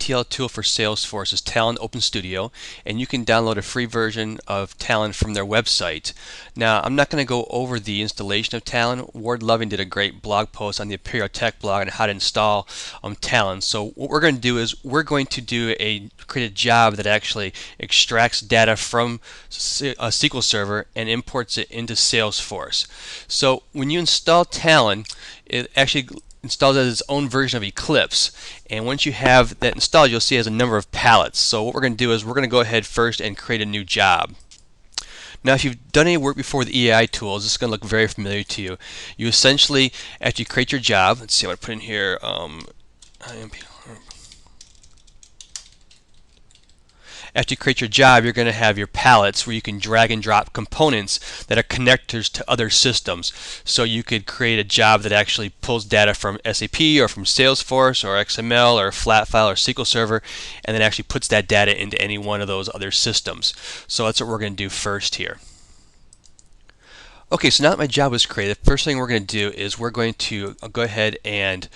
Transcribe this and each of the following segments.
ETL tool for Salesforce is Talend Open Studio, and you can download a free version of Talend from their website. Now, I'm not going to go over the installation of Talend. Ward Loving did a great blog post on the Imperial Tech blog on how to install Talend. So what we're going to do is we're going to create a job that actually extracts data from a SQL Server and imports it into Salesforce. So when you install Talend, it actually installs as its own version of Eclipse, and once you have that installed, you'll see it has a number of palettes. So what we're going to do is we're going to go ahead first and create a new job. Now, if you've done any work before with the EAI tools, this is going to look very familiar to you. You essentially, after you create your job, let's see, I'm going to put in here after you create your job, you're going to have your palettes where you can drag and drop components that are connectors to other systems. So you could create a job that actually pulls data from SAP or from Salesforce or XML or flat file or SQL Server, and then actually puts that data into any one of those other systems. So that's what we're going to do first here. Okay, so now that my job was created, the first thing we're going to do is we're going to go ahead and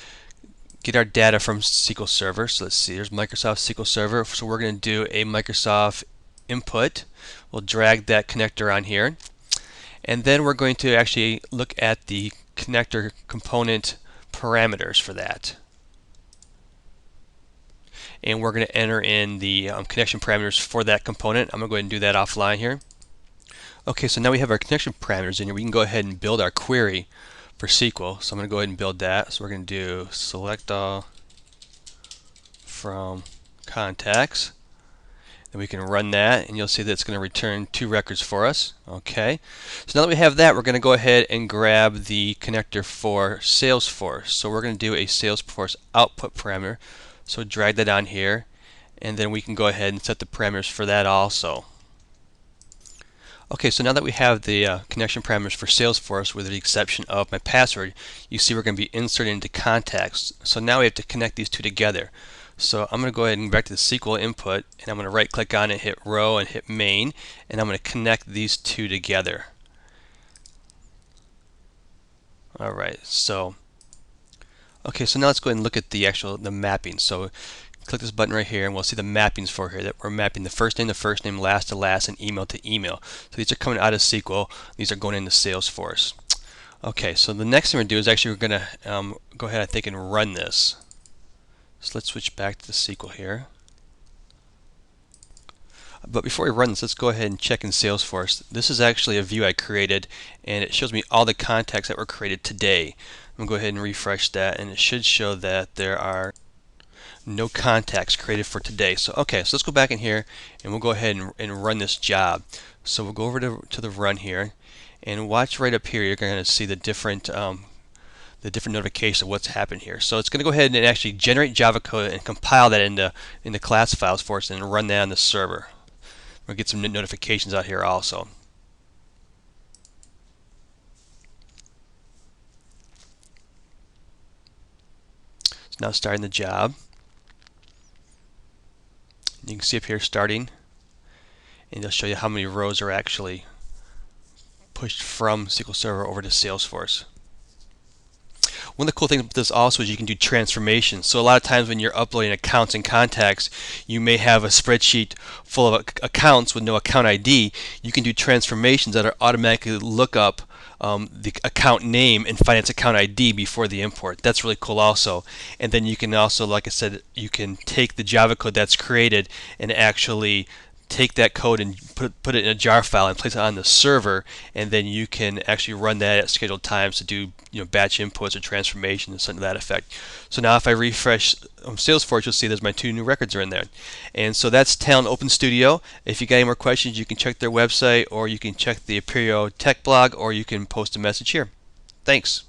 get our data from SQL Server. So let's see, there's Microsoft SQL Server. So we're going to do a Microsoft input. We'll drag that connector on here. And then we're going to actually look at the connector component parameters for that. And we're going to enter in the connection parameters for that component. I'm going to go ahead and do that offline here. Okay, so now we have our connection parameters in here. We can go ahead and build our query for SQL. So I'm going to go ahead and build that. So we're going to do select all from contacts. And we can run that, and you'll see that it's going to return 2 records for us. Okay. So now that we have that, we're going to go ahead and grab the connector for Salesforce. So we're going to do a Salesforce output parameter. So drag that on here, and then we can go ahead and set the parameters for that also. Okay, so now that we have the connection parameters for Salesforce, with the exception of my password, you see we're going to be inserted into contacts. So now we have to connect these two together. So I'm going to go ahead and go back to the SQL input, and I'm going to right click on it, hit row, and hit main, and I'm going to connect these two together. Alright, so okay, so now let's go ahead and look at the mapping. So click this button right here, and we'll see the mappings for here, that we're mapping the first name to first name, last to last, and email to email. So these are coming out of SQL. These are going into Salesforce. Okay, so the next thing we're going to do is actually we're going to go ahead, I think, and run this. So let's switch back to the SQL here. But before we run this, let's go ahead and check in Salesforce. This is actually a view I created, and it shows me all the contacts that were created today. I'm going to go ahead and refresh that, and it should show that there are no contacts created for today. So okay, so let's go back in here, and we'll go ahead and run this job. So we'll go over to the run here, and watch right up here. You're going to see the different notifications of what's happened here. So it's going to go ahead and actually generate Java code and compile that into class files for us, and run that on the server. We'll get some notifications out here also. So now starting the job. You can see up here starting, and it'll show you how many rows are actually pushed from SQL Server over to Salesforce. One of the cool things about this also is you can do transformations. So a lot of times when you're uploading accounts and contacts, you may have a spreadsheet full of accounts with no account ID. You can do transformations that are automatically look up the account name and find its account ID before the import. That's really cool also. And then you can also, like I said, you can take the Java code that's created and actually take that code and put it in a jar file and place it on the server, and then you can actually run that at scheduled times to do batch inputs or transformations and something to that effect. So now if I refresh Salesforce, you'll see there's my 2 new records are in there. And so that's Talend Open Studio. If you got any more questions, you can check their website, or you can check the Imperial Tech blog, or you can post a message here. Thanks.